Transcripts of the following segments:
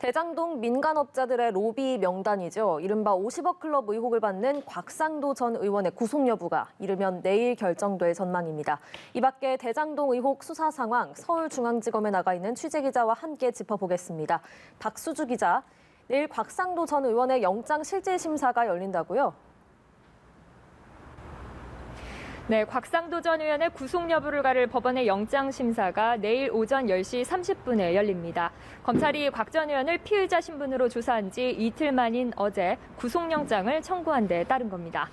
대장동 민간업자들의 로비 명단이죠. 이른바 50억 클럽 의혹을 받는 곽상도 전 의원의 구속 여부가 이르면 내일 결정될 전망입니다. 이 밖에 대장동 의혹 수사 상황 서울중앙지검에 나가 있는 취재기자와 함께 짚어보겠습니다. 박수주 기자, 내일 곽상도 전 의원의 영장 실질 심사가 열린다고요? 네, 곽상도 전 의원의 구속 여부를 가를 법원의 영장 심사가 내일 오전 10시 30분에 열립니다. 검찰이 곽 전 의원을 피의자 신분으로 조사한 지 이틀 만인 어제 구속영장을 청구한 데 따른 겁니다.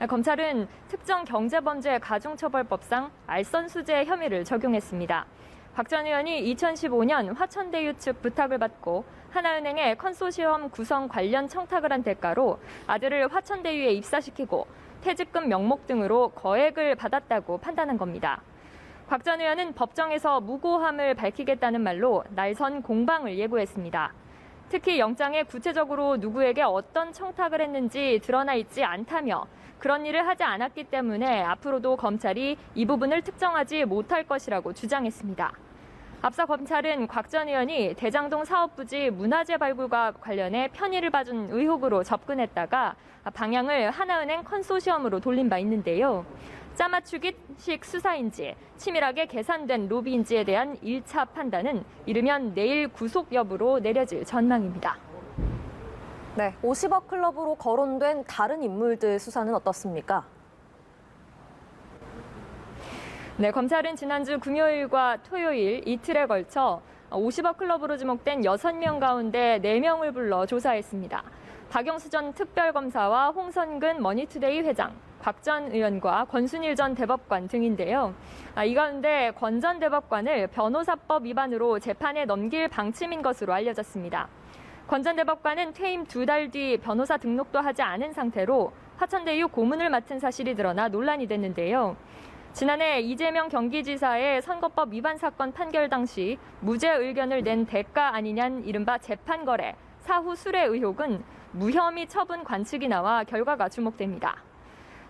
검찰은 특정 경제범죄 가중처벌법상 알선수재 혐의를 적용했습니다. 곽 전 의원이 2015년 화천대유 측 부탁을 받고 하나은행에 컨소시엄 구성 관련 청탁을 한 대가로 아들을 화천대유에 입사시키고 퇴직금 명목 등으로 거액을 받았다고 판단한 겁니다. 곽 전 의원은 법정에서 무고함을 밝히겠다는 말로 날선 공방을 예고했습니다. 특히 영장에 구체적으로 누구에게 어떤 청탁을 했는지 드러나 있지 않다며 그런 일을 하지 않았기 때문에 앞으로도 검찰이 이 부분을 특정하지 못할 것이라고 주장했습니다. 앞서 검찰은 곽 전 의원이 대장동 사업부지 문화재 발굴과 관련해 편의를 봐준 의혹으로 접근했다가 방향을 하나은행 컨소시엄으로 돌린 바 있는데요. 짜맞추기식 수사인지 치밀하게 계산된 로비인지에 대한 1차 판단은 이르면 내일 구속 여부로 내려질 전망입니다. 네, 50억 클럽으로 거론된 다른 인물들 수사는 어떻습니까? 네, 검찰은 지난주 금요일과 토요일 이틀에 걸쳐 50억 클럽으로 지목된 6명 가운데 4명을 불러 조사했습니다. 박영수 전 특별검사와 홍선근 머니투데이 회장, 곽 전 의원과 권순일 전 대법관 등인데요. 이 가운데 권 전 대법관을 변호사법 위반으로 재판에 넘길 방침인 것으로 알려졌습니다. 권 전 대법관은 퇴임 2달 뒤 변호사 등록도 하지 않은 상태로 화천대유 고문을 맡은 사실이 드러나 논란이 됐는데요. 지난해 이재명 경기지사의 선거법 위반 사건 판결 당시 무죄 의견을 낸 대가 아니냐는 이른바 재판거래, 사후 수뢰 의혹은 무혐의 처분 관측이 나와 결과가 주목됩니다.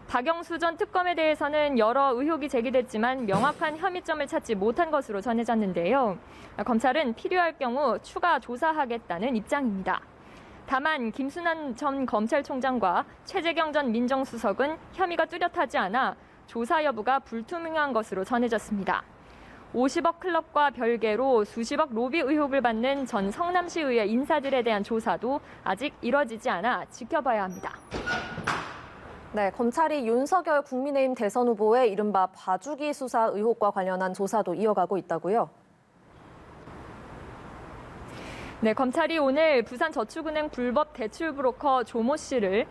박영수 전 특검에 대해서는 여러 의혹이 제기됐지만 명확한 혐의점을 찾지 못한 것으로 전해졌는데요. 검찰은 필요할 경우 추가 조사하겠다는 입장입니다. 다만 김순환 전 검찰총장과 최재경 전 민정수석은 혐의가 뚜렷하지 않아 조사 여부가 불투명한 것으로 전해졌습니다. 50억 클럽과 별개로 수십억 로비 의혹을 받는 전 성남시의회 인사들에 대한 조사도 아직 이뤄지지 않아 지켜봐야 합니다. 네, 검찰이 윤석열 국민의힘 대선 후보의 이른바 봐주기 수사 의혹과 관련한 조사도 이어가고 있다고요? 네, 검찰이 오늘 부산저축은행 불법 대출 브로커 조모 씨를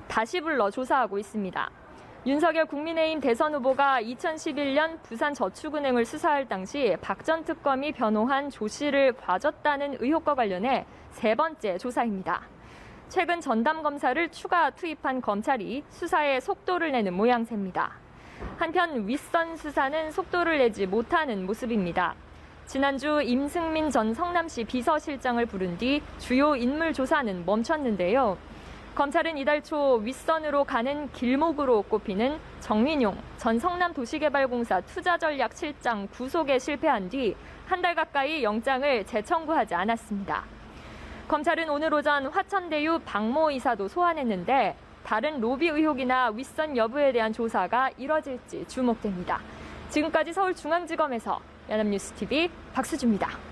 다시 불러 조사하고 있습니다. 윤석열 국민의힘 대선 후보가 2011년 부산저축은행을 수사할 당시 박 전 특검이 변호한 조 씨를 봐줬다는 의혹과 관련해 3번째 조사입니다. 최근 전담검사를 추가 투입한 검찰이 수사에 속도를 내는 모양새입니다. 한편 윗선 수사는 속도를 내지 못하는 모습입니다. 지난주 임승민 전 성남시 비서실장을 부른 뒤 주요 인물 조사는 멈췄는데요. 검찰은 이달 초 윗선으로 가는 길목으로 꼽히는 정민용 전 성남도시개발공사 투자전략실장 구속에 실패한 뒤 한 달 가까이 영장을 재청구하지 않았습니다. 검찰은 오늘 오전 화천대유 박모 이사도 소환했는데 다른 로비 의혹이나 윗선 여부에 대한 조사가 이뤄질지 주목됩니다. 지금까지 서울중앙지검에서 연합뉴스TV 박수주입니다.